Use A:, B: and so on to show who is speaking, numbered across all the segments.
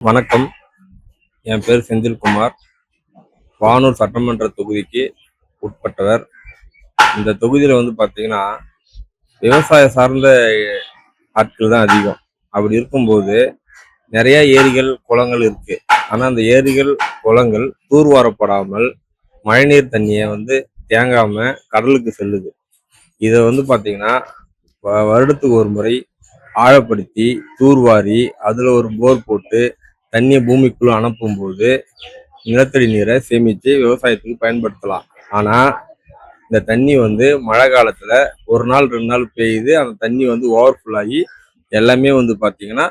A: வணக்கம். என் பேர் செந்தில்குமார். வானூர் சட்டமன்ற தொகுதிக்கு உட்பட்டவர். இந்த தொகுதியில் பார்த்தீங்கன்னா விவசாய சார்ந்த ஆட்கள் தான் அதிகம். அப்படி இருக்கும்போது நிறைய ஏரிகள் குளங்கள் இருக்கு. ஆனால் அந்த ஏரிகள் குளங்கள் தூர்வாரப்படாமல் மழைநீர் தண்ணியை தேங்காம கடலுக்கு செல்லுது. இதை பார்த்தீங்கன்னா வருடத்துக்கு ஒரு முறை ஆழப்படுத்தி தூர்வாரி அதில் ஒரு போர் போட்டு தண்ணியை பூமிக்குள்ள அனுப்பும்போது நிலத்தடி நீரை சேமித்து விவசாயத்துக்கு பயன்படுத்தலாம். ஆனால் இந்த தண்ணி மழை காலத்தில் ஒரு நாள் 2 நாள் பெய்யுது. அந்த தண்ணி ஓவர்ஃபுல் ஆகி எல்லாமே பார்த்தீங்கன்னா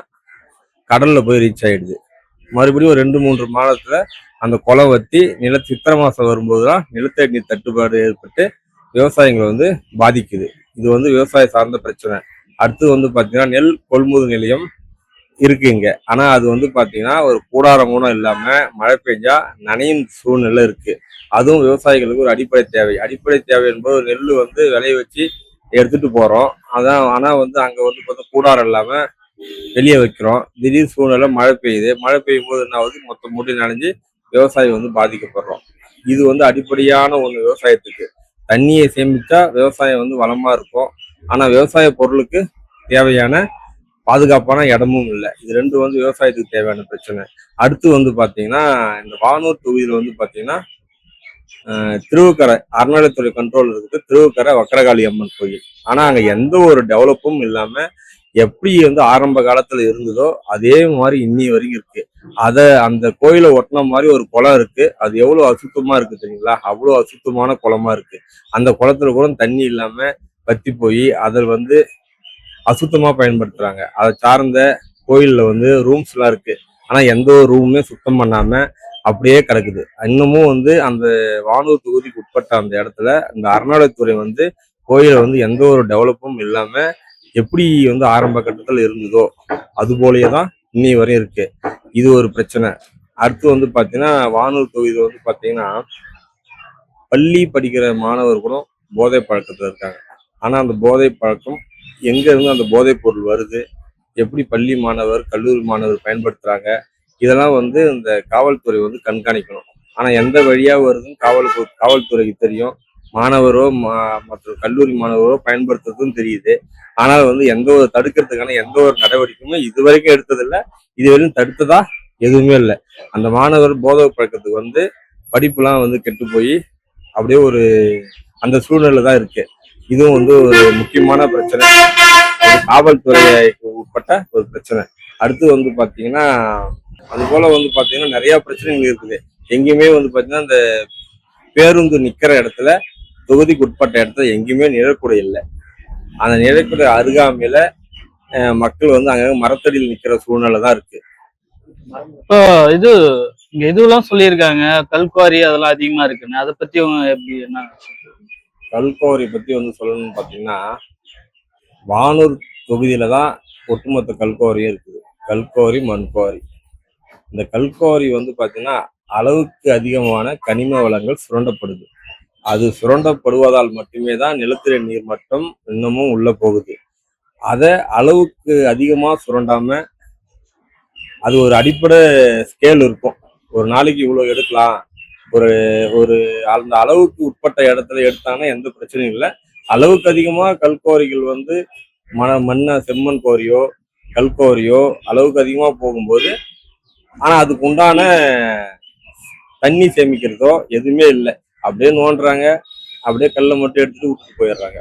A: கடலில் போய் ரீச் ஆகிடுது. மறுபடியும் ஒரு 2-3 மாதத்தில் அந்த குளம் வற்றி சித்திரை மாதம் வரும்போது தான் நிலத்தடி நீர் தட்டுப்பாடு ஏற்பட்டு விவசாயங்கள் பாதிக்குது. இது விவசாய சார்ந்த பிரச்சனை. அடுத்து பார்த்தீங்கன்னா நெல் கொள்முதல் நிலையம் இருக்குங்க. ஆனா அது பாத்தீங்கன்னா ஒரு கூடாரம் கூட இல்லாம மழை பெஞ்சா நனையும் சூழ்நிலை இருக்கு. அதுவும் விவசாயிகளுக்கு ஒரு அடிப்படை தேவை என்பது ஒரு நெல் விளைய வச்சு எடுத்துட்டு போறோம். அதான் ஆனா அங்க பார்த்தா கூடாரம் இல்லாம வெளியே வைக்கிறோம். திடீர் சூழ்நிலை மழை பெய்யுது. மழை பெய்யும் போது என்ன ஆகுது, மொத்த மூட்டை நனைஞ்சு விவசாயி பாதிக்கப்படுறோம். இது அடிப்படையான ஒண்ணு விவசாயத்துக்கு. தண்ணியை சேமிச்சா விவசாயம் வளமா இருக்கும். ஆனா விவசாய பொருளுக்கு தேவையான பாதுகாப்பான இடமும் இல்லை. இது ரெண்டு விவசாயத்துக்கு தேவையான பிரச்சனை. அடுத்து பாத்தீங்கன்னா இந்த வானூர் தொகுதியில் பாத்தீங்கன்னா திருவுக்கரை அறநிலையத்துறை கண்ட்ரோல் இருக்குது. திருவுக்கரை வக்கரகாளி அம்மன் கோயில். ஆனா அங்க எந்த ஒரு டெவலப்பும் இல்லாம எப்படி ஆரம்ப காலத்துல இருந்ததோ அதே மாதிரி இன்னி வரைக்கும் இருக்கு. அந்த கோயிலை ஒட்டின மாதிரி ஒரு குளம் இருக்கு. அது எவ்வளவு அசுத்தமா இருக்கு தெரியுங்களா? அவ்வளவு அசுத்தமான குளமா இருக்கு. அந்த குளத்துல கூட தண்ணி இல்லாம வத்தி போய் அதில் அசுத்தமா பயன்படுத்துறாங்க. அதை சார்ந்த கோயில்ல ரூம்ஸ் எல்லாம் இருக்கு. ஆனா எந்த ஒரு ரூமுமே சுத்தம் பண்ணாம அப்படியே கிடக்குது. இன்னமும் அந்த வானூர் தொகுதிக்கு உட்பட்ட அந்த இடத்துல இந்த அறநிலையத்துறை கோயிலை எந்த ஒரு டெவலப்பும் இல்லாம எப்படி ஆரம்ப கட்டத்துல இருந்ததோ அது போலயேதான் இன்னி வரையும் இருக்கு. இது ஒரு பிரச்சனை. அடுத்து பாத்தீங்கன்னா வானூர் தொகுதியில பாத்தீங்கன்னா பள்ளி படிக்கிற மாணவர் கூட போதை பழக்கத்துல இருக்காங்க. ஆனா அந்த போதை பழக்கம் எங்க இருந்து அந்த போதைப் பொருள் வருது, எப்படி பள்ளி மாணவர் கல்லூரி மாணவர் பயன்படுத்துறாங்க, இதெல்லாம் இந்த காவல்துறை கண்காணிக்கணும். ஆனா எந்த வழியா வருதுன்னு காவல்துறைக்கு தெரியும். மாணவரோ மற்ற கல்லூரி மாணவரோ பயன்படுத்துறதும் தெரியுது. ஆனால் எந்த ஒரு தடுக்கிறதுக்கான எந்த ஒரு நடவடிக்கையுமே இதுவரைக்கும் எடுத்ததில்லை. இதுவரையும் தடுத்ததா எதுவுமே இல்லை. அந்த மாணவர் போதை பழக்கத்துக்கு படிப்புலாம் கெட்டு போய் அப்படியே ஒரு அந்த சூழ்நிலை தான் இருக்கு. இதுவும் ஒரு முக்கியமான பிரச்சனை. காவல்துறைக்கு உட்பட்ட ஒரு பிரச்சனை. அடுத்து பாத்தீங்கன்னா அது போல பாத்தீங்கன்னா நிறைய பிரச்சனைகள் இருக்குது. எங்கேயுமே பாத்தீங்கன்னா இந்த பேருந்து நிக்கிற இடத்துல தொகுதிக்கு உட்பட்ட இடத்துல எங்கேயுமே நிழற்குடை இல்லை. அந்த நிழற்குடை அருகாமையில மக்கள் அங்க மரத்தடியில் நிக்கிற சூழ்நிலை தான் இருக்கு.
B: இப்போ இது இங்க இதுலாம் சொல்லியிருக்காங்க, கல்குவாரி அதெல்லாம் அதிகமா இருக்குன்னு. அதை பத்தி எப்படி என்ன?
A: கல்குவாரி பத்தி சொல்லணும்னு பாத்தீங்கன்னா வானூர் தொகுதியில தான் ஒட்டுமொத்த கல்குவாரியும் இருக்குது. கல்குவாரி, மண்குவாரி. இந்த கல்குவாரி பாத்தீங்கன்னா அளவுக்கு அதிகமான கனிம வளங்கள் சுரண்டப்படுது. அது சுரண்டப்படுவதால் மட்டுமே தான் நிலத்தடி நீர் மட்டம் இன்னமும் உள்ள போகுது. அதை அளவுக்கு அதிகமா சுரண்டாம அது ஒரு அடிப்படை ஸ்கேல் இருக்கும். ஒரு நாளைக்கு இவ்வளவு எடுக்கலாம். ஒரு ஒரு அந்த அளவுக்கு உட்பட்ட இடத்துல எடுத்தாங்கன்னா எந்த பிரச்சனையும் இல்லை. அளவுக்கு அதிகமா கல்குவாரிகள் மண்ண செம்மண் கோரியோ கல்குவாரியோ அளவுக்கு அதிகமா போகும்போது ஆனா அதுக்கு உண்டான தண்ணி சேமிக்கிறதோ எதுவுமே இல்லை. அப்படியே நோண்டுறாங்க, அப்படியே கல்லை மட்டும் எடுத்துட்டு விட்டு போயிடுறாங்க.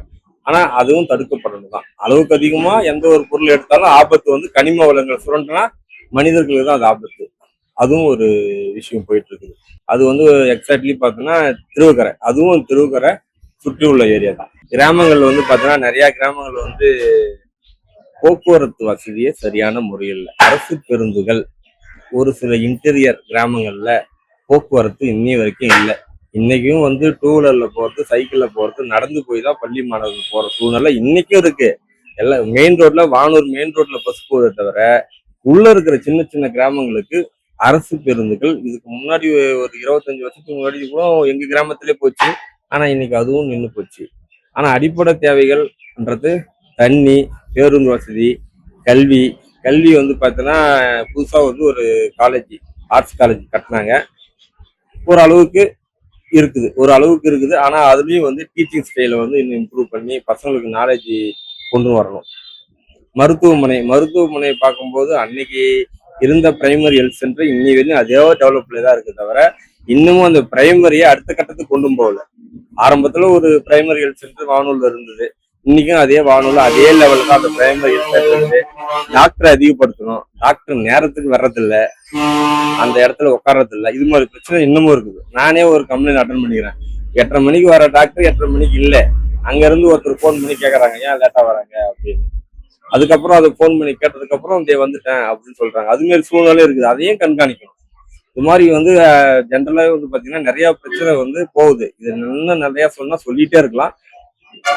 A: ஆனா அதுவும் தடுக்கப்படணும் தான். அளவுக்கு அதிகமா எந்த ஒரு பொருள் எடுத்தாலும் ஆபத்து. கனிம வளங்கள் சுரண்டனா மனிதர்களுக்கு தான் அது ஆபத்து. அதுவும் ஒரு விஷயம் போயிட்டு இருக்குது. அது எக்ஸாக்ட்லி பார்த்தோன்னா திருவுக்கரை. அதுவும் திருவுக்கரை சுற்றி உள்ள ஏரியா தான். கிராமங்கள் பார்த்தோன்னா நிறைய கிராமங்கள் போக்குவரத்து வசதியே சரியான முறையில் அரசு பேருந்துகள் ஒரு சில இன்டீரியர் கிராமங்கள்ல போக்குவரத்து இன்னி வரைக்கும் இல்லை. இன்னைக்கும் டூ வீலர்ல போறது, சைக்கிள்ல போறது, நடந்து போய் தான் பள்ளி மாணவர்கள் போற சூழ்நிலை இன்னைக்கும் இருக்கு. எல்லாம் மெயின் ரோட்ல வானூர் மெயின் ரோட்ல பஸ் போவதை தவிர உள்ள இருக்கிற சின்ன சின்ன கிராமங்களுக்கு அரசு பேருந்துகள் இதுக்கு முன்னாடி ஒரு 25 வருஷத்துக்கு முன்னாடி கூட எங்க கிராமத்திலே போச்சு. ஆனா இன்னைக்கு அதுவும் நின்று போச்சு. ஆனா அடிப்படை தேவைகள்ன்றது தண்ணி, பேருந்து வசதி, கல்வி, கல்வி வந்து பார்த்தீங்கன்னா புதுசாக வந்து ஒரு காலேஜ், ஆர்ட்ஸ் காலேஜ் கட்டினாங்க. ஒரு அளவுக்கு இருக்குது. ஆனால் அதுலேயும் வந்து டீச்சிங் ஸ்டைலை வந்து இன்னும் இம்ப்ரூவ் பண்ணி பசங்களுக்கு நாலேஜ் கொண்டு வரணும். மருத்துவமனை பார்க்கும்போது அன்னைக்கு இருந்த பிரைமரி ஹெல்த் சென்டர் இன்னி வரையும் அதே டெவலப்ல தான் இருக்கு தவிர இன்னமும் அந்த பிரைமரியை அடுத்த கட்டத்துக்கு கொண்டு போகல. ஆரம்பத்துல ஒரு பிரைமரி ஹெல்த் சென்டர் வானூர்ல இருந்தது. இன்னைக்கும் அதே வானூர்ல அதே லெவலுக்கு அந்த பிரைமரி ஹெல்த் சென்டர் இருக்கு. டாக்டரை அதிகப்படுத்தணும். டாக்டர் நேரத்துக்கு வர்றதில்ல, அந்த இடத்துல உட்கார்றதில்ல. இது மாதிரி பிரச்சனை இன்னமும் இருக்குது. நானே ஒரு கம்ப்ளைண்ட் அட்டன் பண்ணிக்கிறேன். 8:30 மணிக்கு வர டாக்டர் 8:30 மணிக்கு இல்ல. அங்க இருந்து ஒருத்தர் போன் பண்ணி கேக்குறாங்க, ஏன் லேட்டா வராங்க அப்படின்னு. அதுக்கப்புறம் அதை போன் பண்ணி கேட்டதுக்கு அப்புறம் வந்துட்டேன் அப்படின்னு சொல்றாங்க. அது மாதிரி சூழ்நிலை இருக்குது. அதையும் கண்காணிக்கணும். இது மாதிரி வந்து ஜென்ரலாவே வந்து பாத்தீங்கன்னா நிறைய பிரச்சனை வந்து போகுது. இது இன்னும் நிறைய சொன்னா சொல்லிட்டே இருக்கலாம்.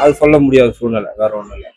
A: அது சொல்ல முடியாத சூழ்நிலை, வேற ஒண்ணும் இல்லை.